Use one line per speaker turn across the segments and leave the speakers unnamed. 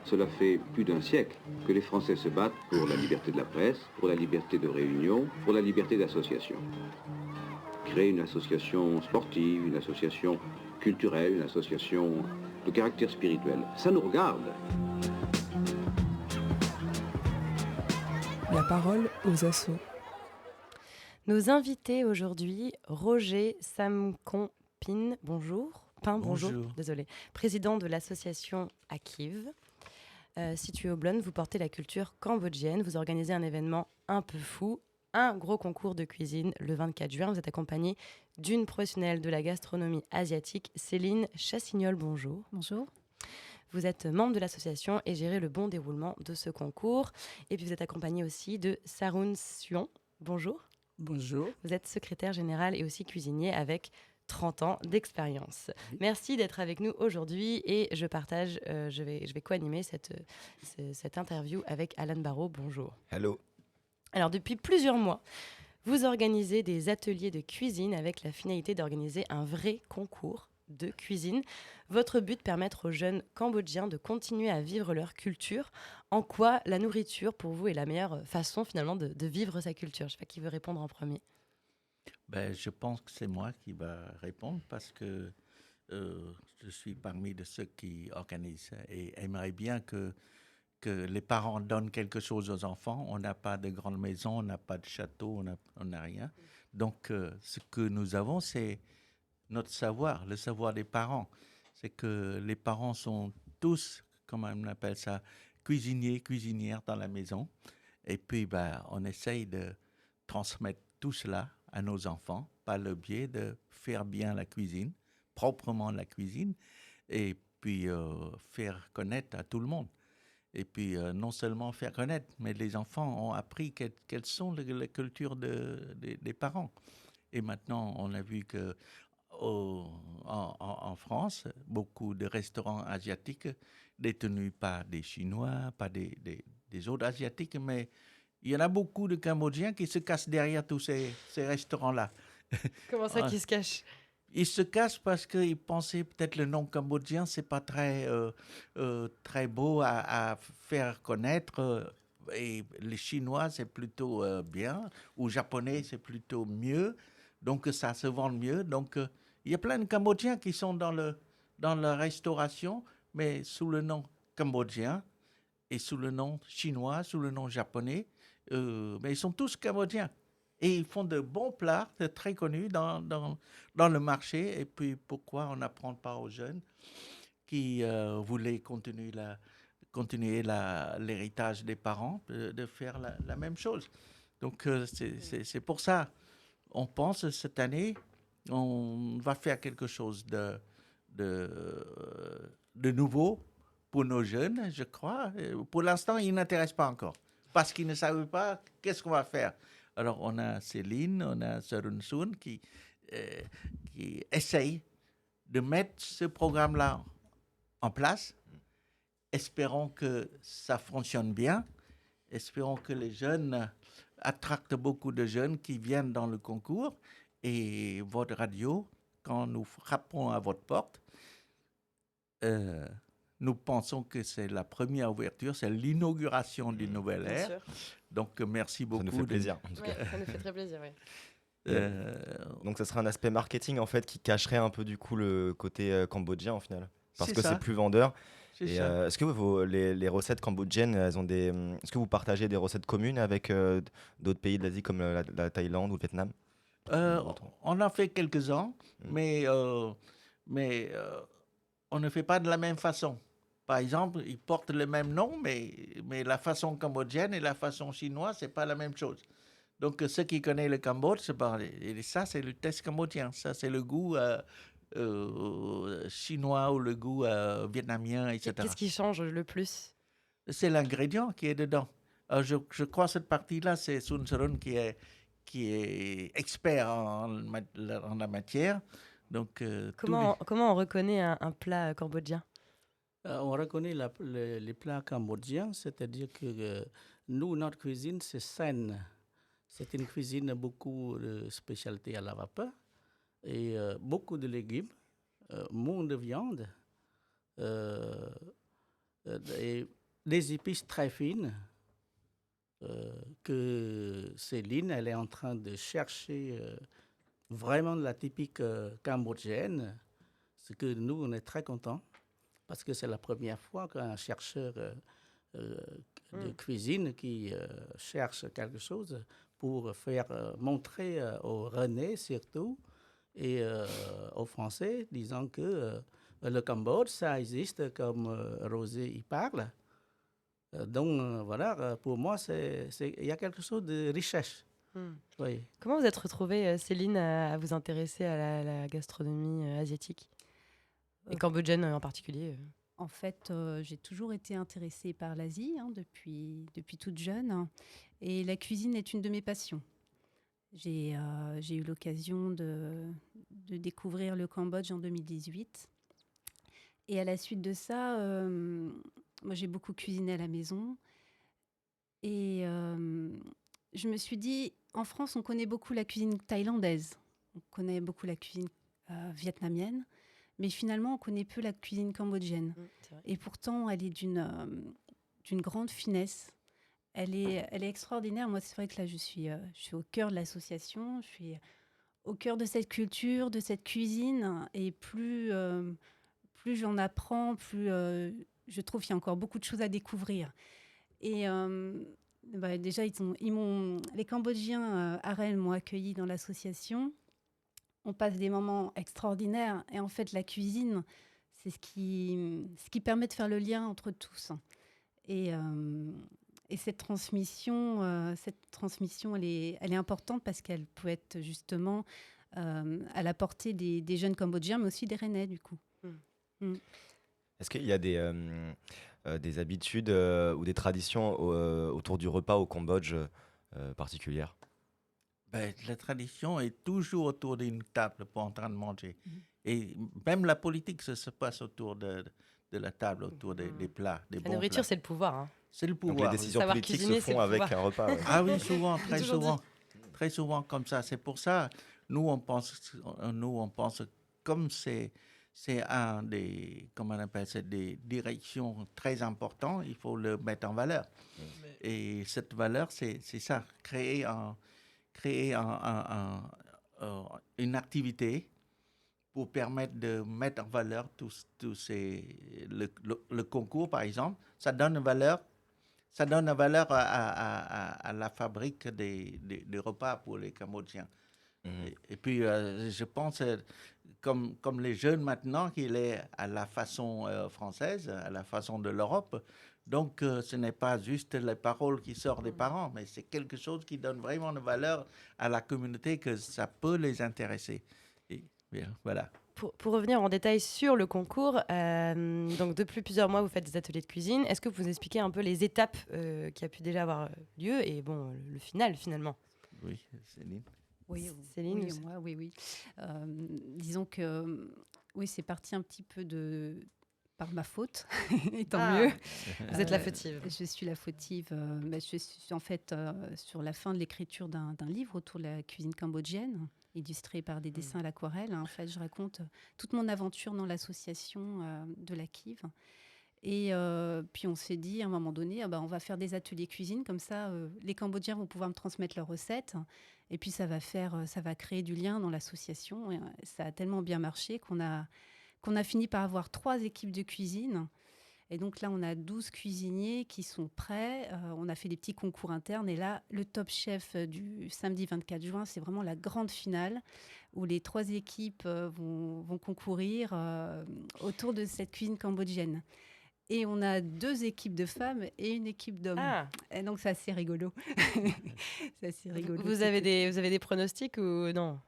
Cela fait plus d'un siècle que les Français se battent pour la liberté de la presse, pour la liberté de réunion, pour la liberté d'association. Créer une association sportive, une association culturelle, une association de caractère spirituel, ça nous regarde.
La parole aux assos.
Nos invités aujourd'hui, Roger Samkompin, bonjour. Bonjour. Désolé. Président de l'association Akiv. Situé au Blon, vous portez la culture cambodgienne. Vous organisez un événement un peu fou, un gros concours de cuisine le 24 juin. Vous êtes accompagné d'une professionnelle de la gastronomie asiatique, Céline Chassignol. Bonjour.
Bonjour.
Vous êtes membre de l'association et gérez le bon déroulement de ce concours. Et puis vous êtes accompagné aussi de Sarun Sion. Bonjour.
Bonjour.
Vous êtes secrétaire général et aussi cuisinier avec 30 ans d'expérience. Oui. Merci d'être avec nous aujourd'hui et je partage, je vais co-animer cette interview avec Alan Barraud. Bonjour.
Hello.
Alors depuis plusieurs mois, vous organisez des ateliers de cuisine avec la finalité d'organiser un vrai concours de cuisine. Votre but, permettre aux jeunes Cambodgiens de continuer à vivre leur culture. En quoi la nourriture, pour vous, est la meilleure façon finalement de vivre sa culture? Je ne sais pas qui veut répondre en premier.
Je pense que c'est moi qui va répondre parce que je suis parmi de ceux qui organisent et aimeraient bien que les parents donnent quelque chose aux enfants. On n'a pas de grande maison, on n'a pas de château, on n'a rien. Donc, ce que nous avons, c'est notre savoir, le savoir des parents. C'est que les parents sont tous, comment on appelle ça, cuisiniers, cuisinières dans la maison. Et puis, on essaye de transmettre tout cela à nos enfants par le biais de faire bien la cuisine, proprement la cuisine, et puis faire connaître à tout le monde. Et puis, non seulement faire connaître, mais les enfants ont appris quelles sont les cultures des parents. Et maintenant, on a vu que en France, beaucoup de restaurants asiatiques détenus par des Chinois, pas des autres Asiatiques, mais il y en a beaucoup de Cambodgiens qui se cachent derrière tous ces restaurants-là.
Comment ça, qui se cachent?
Ils se cachent parce qu'ils pensaient peut-être le nom cambodgien, c'est pas très beau à faire connaître. Et les Chinois, c'est plutôt bien, ou Japonais, c'est plutôt mieux. Donc, ça se vend mieux. Donc, il y a plein de Cambodgiens qui sont dans la restauration, mais sous le nom cambodgien et sous le nom chinois, sous le nom japonais. Mais ils sont tous Cambodgiens. Et ils font de bons plats, très connus dans le marché. Et puis, pourquoi on n'apprend pas aux jeunes qui voulaient continuer l'héritage des parents de faire la même chose. Donc, c'est pour ça. On pense cette année, on va faire quelque chose de nouveau pour nos jeunes, je crois. Pour l'instant, ils n'intéressent pas encore parce qu'ils ne savent pas qu'est-ce qu'on va faire. Alors, on a Céline, on a Sarun Sun qui essayent de mettre ce programme-là en place. Espérons que ça fonctionne bien. Espérons que les jeunes attractent beaucoup de jeunes qui viennent dans le concours. Et votre radio, quand nous frappons à votre porte, nous pensons que c'est la première ouverture, c'est l'inauguration d'une nouvelle ère. Sûr. Donc, merci beaucoup.
Ça nous fait plaisir, en tout cas.
Ouais, ça nous fait très plaisir, oui.
Donc, ça serait un aspect marketing, en fait, qui cacherait un peu, du coup, le côté cambodgien, en final. Parce que c'est plus vendeur. Et est-ce que les recettes cambodgiennes, est-ce que vous partagez des recettes communes avec d'autres pays de l'Asie, comme la Thaïlande ou le Vietnam?
On en fait quelques-uns, mais on ne fait pas de la même façon. Par exemple, ils portent le même nom, mais la façon cambodgienne et la façon chinoise, c'est pas la même chose. Donc, ceux qui connaissent le Cambodge, ça, c'est le test cambodgien. Ça, c'est le goût chinois ou le goût vietnamien, etc.
Qu'est-ce qui change le plus?
C'est l'ingrédient qui est dedans. Je crois que cette partie-là, c'est Sun Sarun qui est expert en la matière. Donc,
comment on reconnaît un plat cambodgien?
On reconnaît les plats cambodgiens, c'est-à-dire que nous, notre cuisine, c'est saine. C'est une cuisine beaucoup de spécialités à la vapeur et beaucoup de légumes, moins de viande. des épices très fines que Céline, elle est en train de chercher vraiment la typique cambodgienne, ce que nous, on est très contents, parce que c'est la première fois qu'un chercheur de cuisine qui cherche quelque chose pour faire montrer aux Rennais surtout et aux Français, disant que le Cambodge, ça existe comme Rosé y parle. Donc voilà, pour moi, il y a quelque chose de richesse. Oui.
Comment vous êtes retrouvée, Céline, à vous intéresser à la gastronomie asiatique et cambodgienne en particulier
En fait, j'ai toujours été intéressée par l'Asie depuis toute jeune. Et la cuisine est une de mes passions. J'ai eu l'occasion de découvrir le Cambodge en 2018. Et à la suite de ça, moi, j'ai beaucoup cuisiné à la maison. Et je me suis dit, en France, on connaît beaucoup la cuisine thaïlandaise. On connaît beaucoup la cuisine vietnamienne. Mais finalement, on connaît peu la cuisine cambodgienne. Et pourtant, elle est d'une grande finesse. Elle est extraordinaire. Moi, c'est vrai que là, je suis au cœur de l'association. Je suis au cœur de cette culture, de cette cuisine. Et plus j'en apprends, plus je trouve qu'il y a encore beaucoup de choses à découvrir. Et déjà, les Cambodgiens à Rennes m'ont accueilli dans l'association. On passe des moments extraordinaires. Et en fait, la cuisine, c'est ce qui permet de faire le lien entre tous. Et cette transmission, elle est importante parce qu'elle peut être justement à la portée des jeunes Cambodgiens, mais aussi des Rennais, du coup.
Est-ce qu'il y a des habitudes ou des traditions autour du repas au Cambodge particulières?
La tradition est toujours autour d'une table pour en train de manger. Et même la politique se passe autour de la table, autour des plats, des bons plats.
La nourriture, c'est le pouvoir.
C'est le pouvoir.
Donc les décisions politiques se font avec un repas. Ouais.
Ah oui, souvent, très souvent comme ça. C'est pour ça, nous on pense comme c'est un des, comment on appelle ça, des directions très importantes, il faut le mettre en valeur. Et cette valeur, c'est ça, créer une activité pour permettre de mettre en valeur le concours, par exemple. Ça donne valeur à la fabrique des repas pour les Cambodgiens. Et puis, je pense, comme les jeunes maintenant, qu'il est à la façon française, à la façon de l'Europe. Donc, ce n'est pas juste les paroles qui sortent des parents, mais c'est quelque chose qui donne vraiment de valeur à la communauté, que ça peut les intéresser. Et bien, voilà.
Pour revenir en détail sur le concours, donc depuis plusieurs mois, vous faites des ateliers de cuisine. Est-ce que vous expliquez un peu les étapes qui a pu déjà avoir lieu et bon, le final, finalement?
Oui, Céline.
Oui,
Céline,
oui. Disons que oui, c'est parti un petit peu par ma faute, et tant mieux.
Vous êtes la fautive.
Je suis la fautive. Je suis en fait sur la fin de l'écriture d'un livre autour de la cuisine cambodgienne, illustré par des dessins à l'aquarelle. En fait, je raconte toute mon aventure dans l'association de la Kiv. Et puis on s'est dit à un moment donné, on va faire des ateliers cuisine, comme ça les Cambodgiens vont pouvoir me transmettre leurs recettes. Et puis ça va créer du lien dans l'association. Et ça a tellement bien marché qu'on a fini par avoir 3 équipes de cuisine. Et donc là, on a 12 cuisiniers qui sont prêts. On a fait des petits concours internes. Et là, le Top Chef du samedi 24 juin, c'est vraiment la grande finale où les 3 équipes vont concourir autour de cette cuisine cambodgienne. Et on a 2 équipes de femmes et une équipe d'hommes. Et donc, c'est assez rigolo. C'est assez rigolo.
Vous avez des pronostics ou non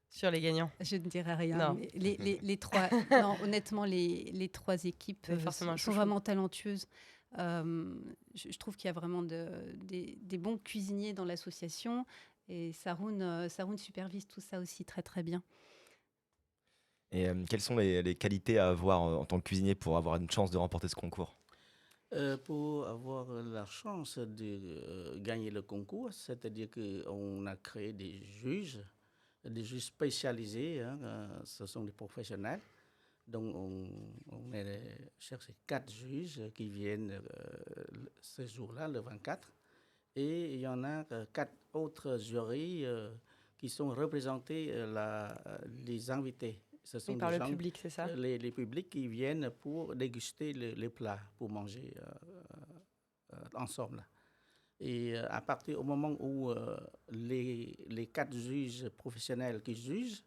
sur les gagnants?
Je ne dirai rien.
Non.
Mais les 3, non, honnêtement, les 3 équipes sont vraiment talentueuses. Je trouve qu'il y a vraiment des bons cuisiniers dans l'association. Et Saroun supervise tout ça aussi très, très bien.
Et quelles sont les qualités à avoir en tant que cuisinier pour avoir une chance de remporter ce concours?
Pour avoir la chance de gagner le concours, c'est-à-dire qu'on a créé des juges spécialisés, ce sont des professionnels, Donc, on est cherché 4 juges qui viennent ce jour-là, le 24. Et il y en a 4 autres jurys qui sont représentés les invités. Ce sont
par
des
le
gens,
public, c'est ça?
Les publics qui viennent pour déguster les plats, pour manger ensemble. Et à partir au moment où les 4 juges professionnels qui jugent,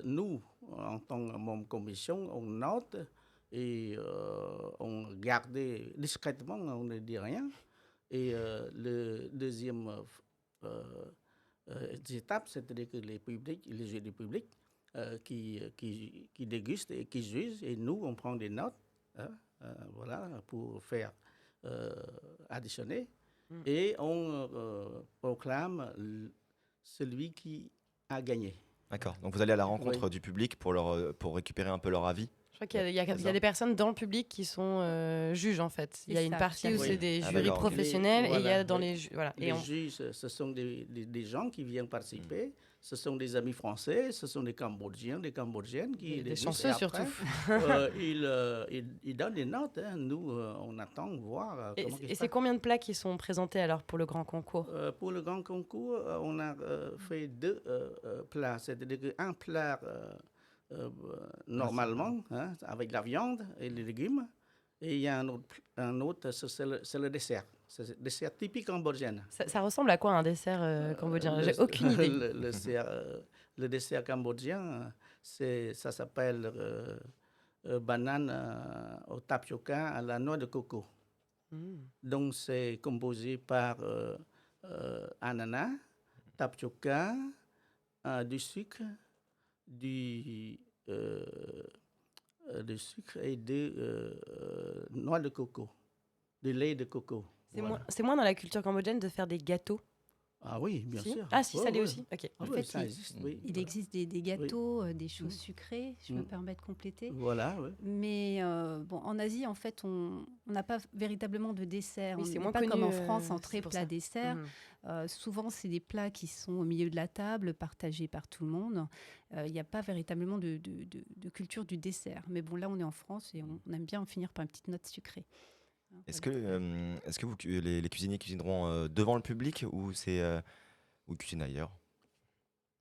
nous, en tant que membre de commission, on note et on gardait discrètement, on ne dit rien. Et le deuxième étape, c'est-à-dire que les juges du public qui dégustent et qui jugent, et nous, on prend des notes, voilà, pour faire additionner, et on proclame celui qui a gagné.
D'accord. Donc vous allez à la rencontre du public pour récupérer un peu leur avis.
Je crois qu'il y a des personnes dans le public qui sont juges, en fait. Il y a une partie où c'est des jurys professionnels et il y a dans les... Voilà.
Les juges, ce sont des gens qui viennent participer. Ce sont des amis français, ce sont des Cambodgiens, des Cambodgiennes qui...
Des chanceux surtout.
Ils donnent des notes. Hein. Nous, on attend voir
et c'est combien de plats qui sont présentés alors pour le grand concours?
Pour le grand concours, on a fait 2 plats. C'est-à-dire qu'un plat... normalement, hein, avec la viande et les légumes. Et il y a un autre c'est le dessert. C'est le dessert typique cambodgien.
Ça ressemble à quoi un dessert cambodgien? J'ai aucune idée.
Le dessert cambodgien, ça s'appelle banane au tapioca à la noix de coco. Donc c'est composé par ananas, tapioca, du sucre, du sucre et de noix de coco, de lait de coco.
C'est moins dans la culture cambodgienne de faire des gâteaux.
Ah oui, bien sûr.
Ah si, salé aussi. Okay.
En fait, ça existe, il existe des gâteaux, des choses sucrées, je me permets de compléter.
Voilà, oui.
Mais bon, en Asie, en fait, on n'a pas véritablement de dessert.
Oui,
on n'est pas comme en France, entrée, plat, dessert. Souvent, c'est des plats qui sont au milieu de la table, partagés par tout le monde. Il n'y a pas véritablement de culture du dessert. Mais bon, là, on est en France et on aime bien en finir par une petite note sucrée.
Est-ce que les cuisiniers cuisineront devant le public ou ils cuisinent ailleurs?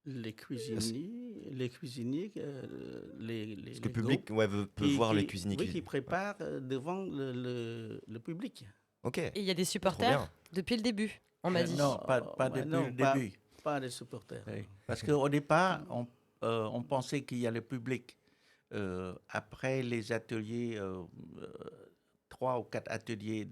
Les cuisiniers,
est-ce que le public peut voir les cuisiniers
qui préparent devant le public.
Ok.
Et il y a des supporters depuis le début, on m'a dit.
Non, pas depuis le début.
Pas des supporters.
Oui. Parce qu'au départ, on pensait qu'il y a le public. Après les ateliers... 3 ou 4 ateliers,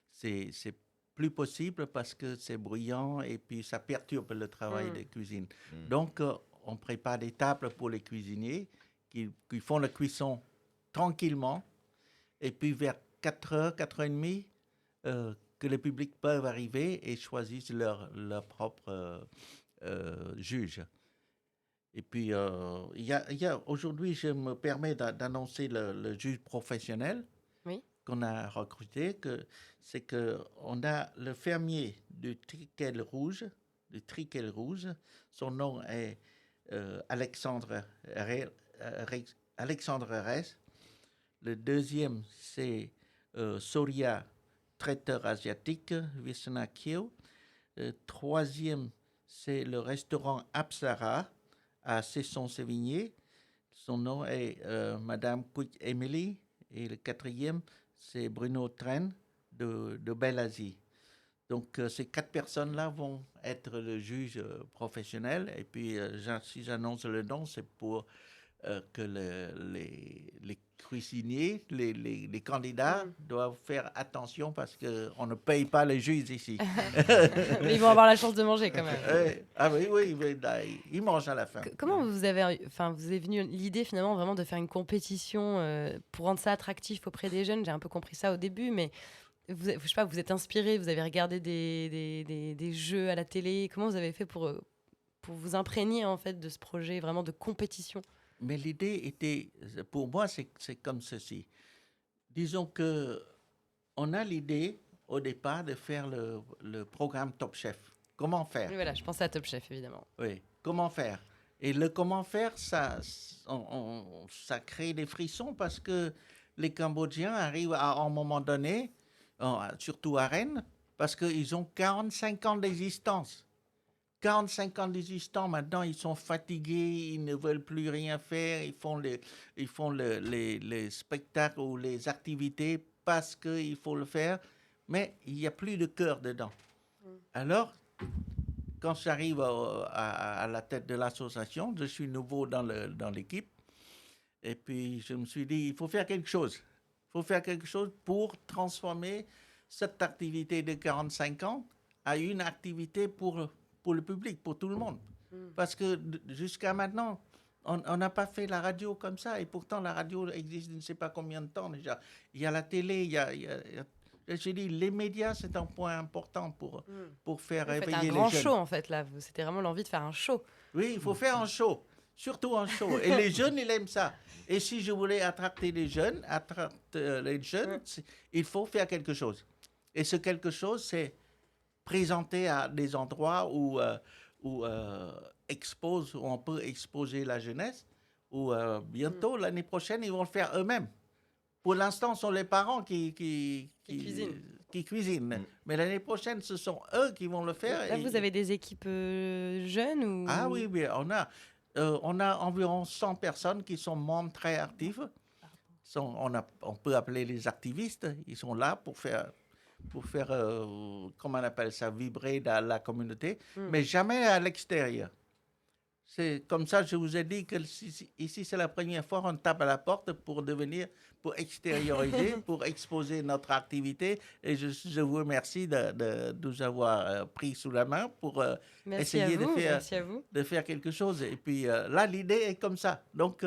c'est plus possible parce que c'est bruyant et puis ça perturbe le travail de cuisine. Donc, on prépare des tables pour les cuisiniers qui font la cuisson tranquillement et puis vers 4h, 4h30, que le public peut arriver et choisissent leur propre juge. Et puis, aujourd'hui, je me permets d'annoncer le juge professionnel qu'on a recruté, c'est qu'on a le fermier du Triquel Rouge. Son nom est Alexandre Ress. Le deuxième, c'est Soria, traiteur asiatique, Visna Kyo. Le troisième, c'est le restaurant Apsara à Cesson-Sévigné. Son nom est Madame Quick Emily. Et le quatrième, c'est Bruno Tren de Belle-Asie. Donc, ces 4 personnes-là vont être le juge professionnel. Et puis, si j'annonce le nom, c'est pour que les cuisiniers, les candidats doivent faire attention parce qu'on ne paye pas les juges ici.
Mais ils vont avoir la chance de manger quand même.
Ah oui, ils mangent à la fin.
Comment vous est venue l'idée finalement vraiment de faire une compétition pour rendre ça attractif auprès des jeunes? J'ai un peu compris ça au début, mais je sais pas, vous êtes inspiré, vous avez regardé des jeux à la télé. Comment vous avez fait pour vous imprégner en fait de ce projet vraiment de compétition?
Mais l'idée était, pour moi, c'est comme ceci. Disons qu'on a l'idée au départ de faire le programme Top Chef. Comment faire?
Oui, voilà, je pensais à Top Chef, évidemment.
Oui, comment faire? Et le comment faire, ça crée des frissons parce que les Cambodgiens arrivent à un moment donné, surtout à Rennes, parce qu'ils ont 45 ans d'existence. 45 ans d'existence, maintenant ils sont fatigués, ils ne veulent plus rien faire, ils font les spectacles ou les activités parce qu'il faut le faire, mais il n'y a plus de cœur dedans. Alors, quand j'arrive à la tête de l'association, je suis nouveau dans l'équipe, et puis je me suis dit, il faut faire quelque chose. Il faut faire quelque chose pour transformer cette activité de 45 ans à une activité pour le public, pour tout le monde. Parce que jusqu'à maintenant, on n'a pas fait la radio comme ça, et pourtant la radio existe je ne sais pas combien de temps déjà. Il y a la télé, j'ai dit, les médias, c'est un point important pour faire réveiller les jeunes.
Un grand show, en fait, là. C'était vraiment l'envie de faire un show.
Oui, il faut faire un show. Surtout un show. Et les jeunes, ils aiment ça. Et si je voulais attraper les jeunes, il faut faire quelque chose. Et ce quelque chose, c'est présenter à des endroits où on peut exposer la jeunesse, où bientôt, l'année prochaine, ils vont le faire eux-mêmes. Pour l'instant, ce sont les parents qui cuisinent. Mais l'année prochaine, ce sont eux qui vont le faire.
Là, vous avez des équipes jeunes ou...
Ah oui, on a environ 100 personnes qui sont membres très actifs. On peut appeler les activistes. Ils sont là pour faire comment on appelle ça, vibrer dans la communauté, mais jamais à l'extérieur. C'est comme ça, je vous ai dit que ici, c'est la première fois qu'on tape à la porte pour extérioriser, pour exposer notre activité. Et je vous remercie de nous avoir pris sous la main pour essayer de faire quelque chose. Et puis là, l'idée est comme ça. Donc,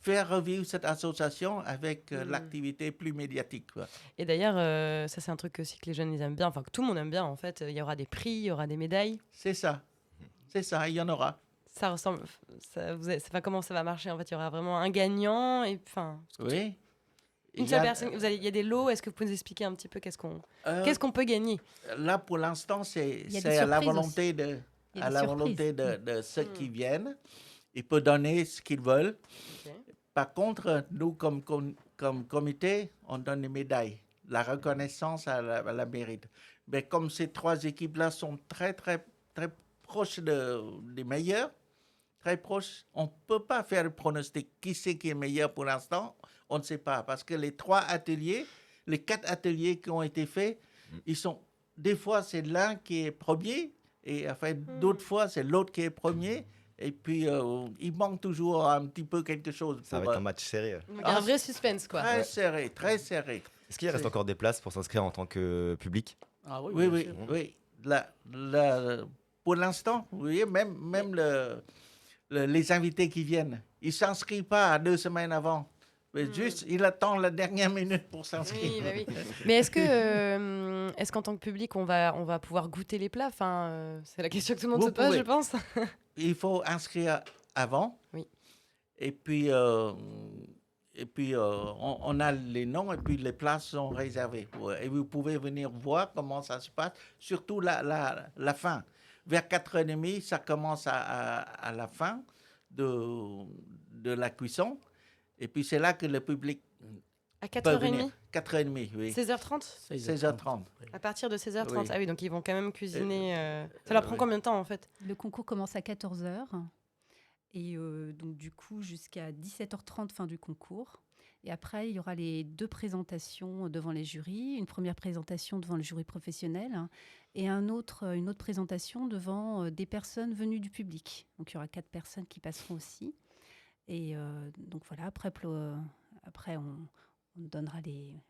faire revivre cette association avec l'activité plus médiatique. Quoi.
Et d'ailleurs, ça, c'est un truc aussi que les jeunes ils aiment bien, enfin que tout le monde aime bien, en fait. Il y aura des prix, il y aura des médailles.
C'est ça, il y en aura.
Ça ressemble. Comment ça va marcher en fait? Il y aura vraiment un gagnant et
oui.
Une seule personne. Il y a des lots. Est-ce que vous pouvez nous expliquer un petit peu qu'est-ce qu'on peut gagner?
Là, pour l'instant, c'est à la volonté de ceux qui viennent. Ils peuvent donner ce qu'ils veulent. Okay. Par contre, nous, comme comité, on donne des médailles, la reconnaissance à la mérite. Mais comme ces trois équipes-là sont très, très, très proches des meilleurs, très proches, on ne peut pas faire le pronostic. Qui c'est qui est meilleur pour l'instant? On ne sait pas. Parce que les 4 ateliers qui ont été faits, des fois, c'est l'un qui est premier, et d'autres fois, c'est l'autre qui est premier. Et puis, il manque toujours un petit peu quelque chose.
Ça va être un match serré.
Il y a un vrai suspense, quoi.
Très serré, très serré.
Est-ce qu'il reste encore des places pour s'inscrire en tant que public?
Ah oui. Pour l'instant, vous voyez, même les invités qui viennent, ils ne s'inscrivent pas à 2 semaines avant. Mais juste, il attend la dernière minute pour s'inscrire.
Oui. Mais est-ce qu'en tant que public, on va pouvoir goûter les plats? C'est la question que tout le monde se pose, je pense.
Il faut inscrire avant.
Oui.
Et puis, on a les noms et puis les places sont réservées. Et vous pouvez venir voir comment ça se passe, surtout la fin. Vers 4h30, ça commence à la fin de la cuisson. Et puis, c'est là que le public
à 4h30
4h30, oui.
16h30
16h30.
À partir de 16h30.
Oui.
Ah oui, donc ils vont quand même cuisiner. Ça leur prend combien de temps, en fait?
Le concours commence à 14h. Et donc, du coup, jusqu'à 17h30, fin du concours. Et après, il y aura les 2 présentations devant les jurys. Une première présentation devant le jury professionnel et une autre présentation devant des personnes venues du public. Donc, il y aura 4 personnes qui passeront aussi. Et donc, voilà, après on donnera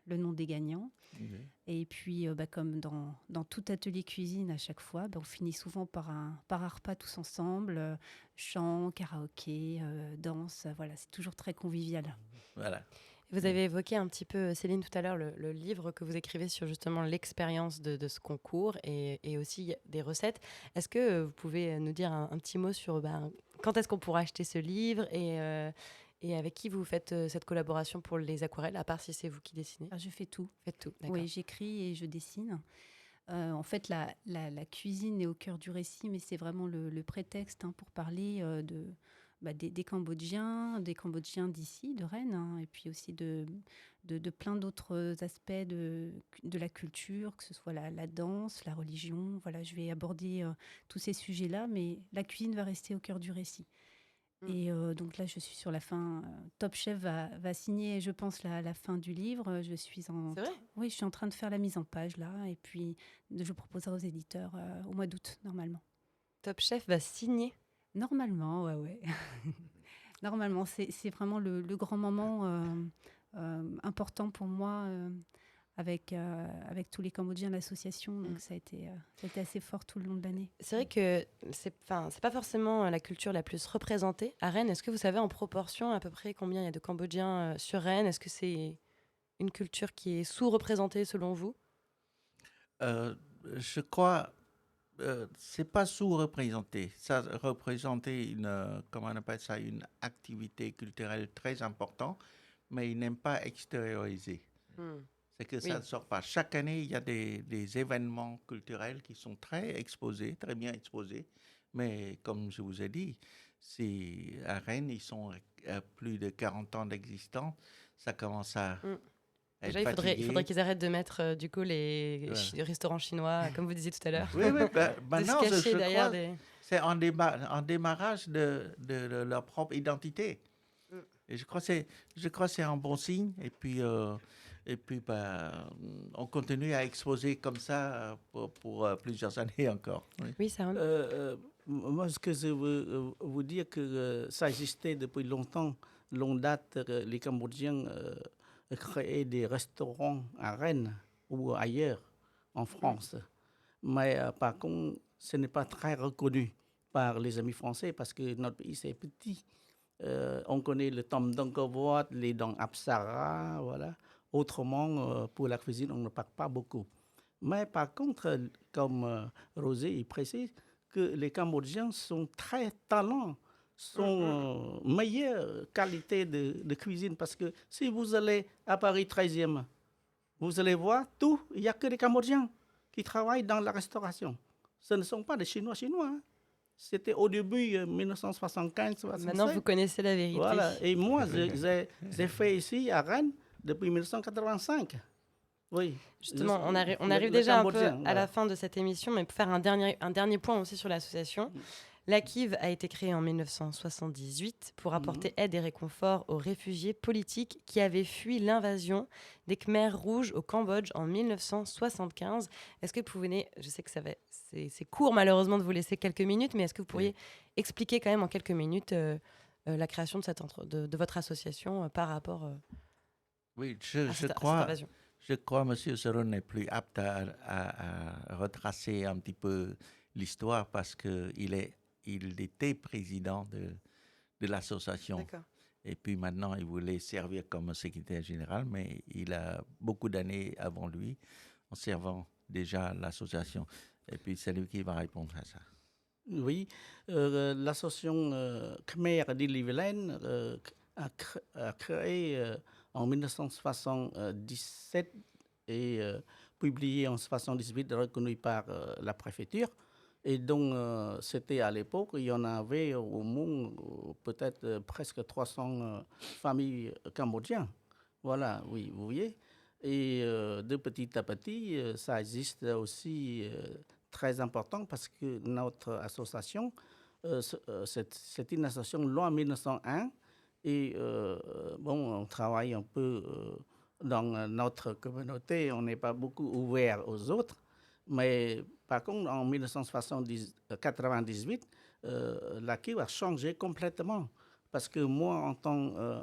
le nom des gagnants. Okay. Et puis, comme dans tout atelier cuisine, à chaque fois, on finit souvent par un repas tous ensemble, chant, karaoké, danse. Voilà, c'est toujours très convivial.
Voilà.
Vous avez évoqué un petit peu, Céline, tout à l'heure, le livre que vous écrivez sur justement l'expérience de ce concours et aussi des recettes. Est-ce que vous pouvez nous dire un petit mot sur quand est-ce qu'on pourra acheter ce livre et avec qui vous faites cette collaboration pour les aquarelles, à part si c'est vous qui dessinez?
Je fais tout.
Faites tout, d'accord.
Oui, j'écris et je dessine. En fait, la cuisine est au cœur du récit, mais c'est vraiment le prétexte pour parler des Cambodgiens d'ici, de Rennes, hein, et puis aussi de plein d'autres aspects de la culture, que ce soit la danse, la religion. Voilà, je vais aborder tous ces sujets-là, mais la cuisine va rester au cœur du récit. Et donc là, je suis sur la fin. Top Chef va signer, je pense, la fin du livre. Je suis
C'est vrai ?
Oui, je suis en train de faire la mise en page là, et puis je proposerai aux éditeurs au mois d'août, normalement.
Top Chef va signer ?
Normalement, ouais. Normalement, c'est vraiment le grand moment important pour moi avec tous les Cambodgiens de l'association. Donc ça a été assez fort tout le long de l'année.
C'est vrai que c'est pas forcément la culture la plus représentée à Rennes. Est-ce que vous savez en proportion à peu près combien il y a de Cambodgiens sur Rennes ? Est-ce que c'est une culture qui est sous-représentée selon vous ?
Je crois... c'est pas sous-représenté. Ça représentait comment on appelle ça, une activité culturelle très importante, mais ils n'aiment pas extérioriser. C'est que ça ne sort pas. Chaque année, il y a des événements culturels qui sont très exposés, très bien exposés. Mais comme je vous ai dit, à Rennes, ils sont à plus de 40 ans d'existence. Ça commence à...
Déjà, il faudrait qu'ils arrêtent de mettre du coup les restaurants chinois, comme vous disiez tout à l'heure.
Oui, maintenant,
de se cacher derrière
c'est en démarrage de leur propre identité. Et je crois que c'est un bon signe. Et puis on continue à exposer comme ça pour plusieurs années encore.
Oui, ça
moi, ce que je veux vous dire, que ça existait depuis longtemps. Longue date, les Cambodgiens... créer des restaurants à Rennes ou ailleurs en France. Mais par contre, ce n'est pas très reconnu par les amis français parce que notre pays, c'est petit. On connaît le tom d'Angkor, les dents Apsara, voilà. Autrement, pour la cuisine, on ne parle pas beaucoup. Mais par contre, comme Rosé il précise, que les Cambodgiens sont très talents, sont meilleure qualité de cuisine. Parce que si vous allez à Paris 13e, vous allez voir tout, il n'y a que des Cambodgiens qui travaillent dans la restauration. Ce ne sont pas des Chinois. Hein. C'était au début, 1975-1976.
Maintenant, vous connaissez la vérité.
Voilà. Et moi, j'ai fait ici à Rennes depuis 1985. Oui.
Justement, on arrive déjà un peu à la fin de cette émission, mais pour faire un dernier point aussi sur l'association. L'AKIV a été créée en 1978 pour apporter aide et réconfort aux réfugiés politiques qui avaient fui l'invasion des Khmers rouges au Cambodge en 1975. Est-ce que vous pouvez, je sais que c'est court malheureusement de vous laisser quelques minutes, mais est-ce que vous pourriez expliquer quand même en quelques minutes la création de votre association par rapport
oui,
à cette invasion ?
Je crois que M. Seron n'est plus apte à retracer un petit peu l'histoire parce qu'il était président de l'association.
D'accord.
Et puis maintenant, il voulait servir comme secrétaire général, mais il a beaucoup d'années avant lui en servant déjà l'association. Et puis c'est lui qui va répondre à ça.
Oui, l'association Khmer d'Ille-et-Vilaine a créé en 1977 et publié en 1978, reconnu par la préfecture. Et donc, c'était à l'époque, il y en avait au monde peut-être presque 300 familles cambodgiennes. Voilà, oui, vous voyez. Et de petit à petit, ça existe aussi très important parce que notre association, c'est une association loi 1901. Et on travaille un peu dans notre communauté, on n'est pas beaucoup ouvert aux autres. Mais par contre, en 1998, l'AKIV a changé complètement. Parce que moi, en tant que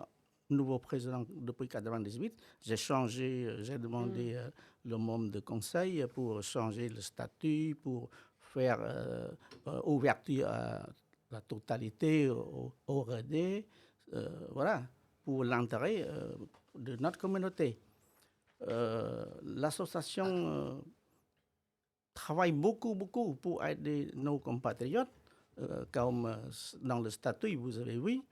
nouveau président depuis 1998, j'ai demandé le membre de conseil pour changer le statut, pour faire ouverture à la totalité au RD, voilà, pour l'intérêt de notre communauté. L'association travaille beaucoup pour aider nos compatriotes, comme dans le statut, vous avez vu.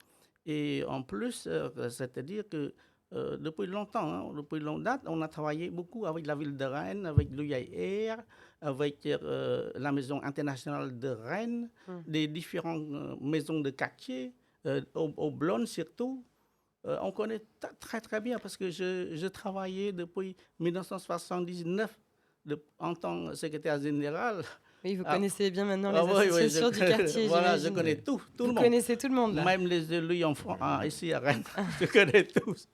Et en plus, c'est-à-dire que depuis longtemps, depuis longue date, on a travaillé beaucoup avec la ville de Rennes, avec l'UIR, avec la Maison internationale de Rennes, des différentes maisons de quartier, Au blonde surtout, on connaît très très bien parce que je travaillais depuis 1979 en tant que secrétaire général.
Oui, vous connaissez bien maintenant les associations du quartier.
Voilà, je connais tout le monde.
Vous connaissez tout le monde, là.
Même les élus ici à Rennes, je connais tous.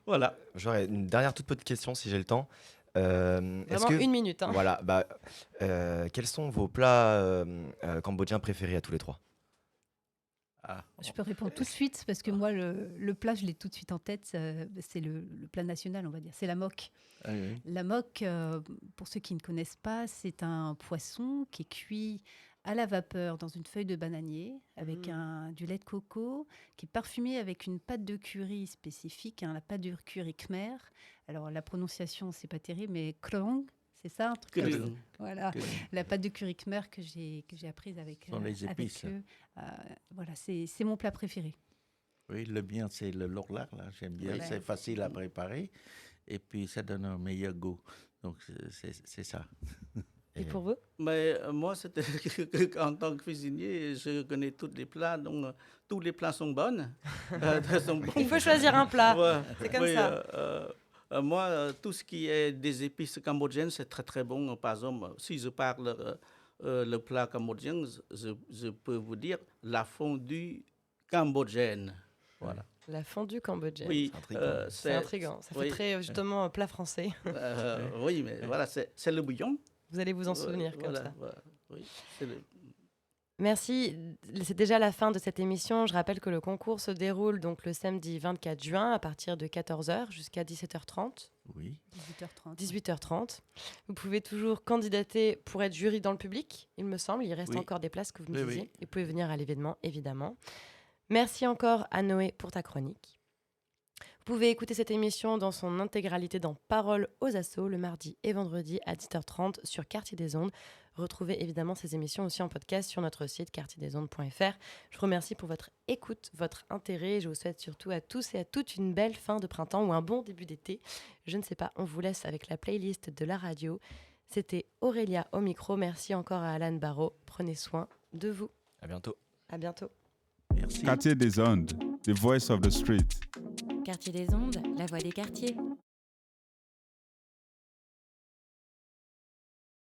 Voilà.
J'aurais une dernière toute petite question si j'ai le temps.
Vraiment 1 minute. Hein.
Voilà. Quels sont vos plats cambodgiens préférés à tous les trois?
Je peux répondre tout de suite parce que moi, le plat, je l'ai tout de suite en tête. C'est le plat national, on va dire. C'est la moque.
Ah, oui.
La moque, pour ceux qui ne connaissent pas, c'est un poisson qui est cuit à la vapeur dans une feuille de bananier avec du lait de coco qui est parfumé avec une pâte de curry spécifique, la pâte de curry khmer. Alors, la prononciation, c'est pas terrible, mais krong. C'est ça, un truc comme ça. Voilà, la pâte de curry khmer que j'ai apprise avec
les épices.
avec eux. Voilà, c'est mon plat préféré.
Oui, le mien, c'est le lorlar, là. J'aime bien,
Voilà.
c'est facile à préparer et puis ça donne un meilleur goût. Donc, c'est ça.
Et pour vous?
Mais moi, en tant que cuisinier, je connais tous les plats, donc tous les plats sont bons.
Il faut choisir un plat, c'est comme ça.
Moi, tout ce qui est des épices cambodgiennes, c'est très très bon. Par exemple, si je parle le plat cambodgien, je peux vous dire la fondue cambodgienne. Voilà.
La fondue cambodgienne.
Oui,
c'est intriguant. Ça fait très justement plat français.
Oui, mais voilà, c'est le bouillon.
Vous allez vous en souvenir comme ça.
Voilà. Oui, c'est
Merci. C'est déjà la fin de cette émission. Je rappelle que le concours se déroule donc le samedi 24 juin à partir de 14h jusqu'à 17h30.
Oui.
18h30. Vous pouvez toujours candidater pour être jury dans le public, il me semble. Il reste encore des places que vous me disiez.
Oui.
Et vous pouvez venir à l'événement, évidemment. Merci encore à Noé pour ta chronique. Vous pouvez écouter cette émission dans son intégralité dans Paroles aux Assauts le mardi et vendredi à 10h30 sur Quartier des Ondes. Retrouvez évidemment ces émissions aussi en podcast sur notre site quartierdesondes.fr. Je vous remercie pour votre écoute, votre intérêt. Je vous souhaite surtout à tous et à toutes une belle fin de printemps ou un bon début d'été. Je ne sais pas, on vous laisse avec la playlist de la radio. C'était Aurélia au micro. Merci encore à Alan Barraud. Prenez soin de vous.
À bientôt.
À bientôt.
Merci.
Quartier des Ondes, the voice of the street.
Quartier des Ondes, la voix des quartiers.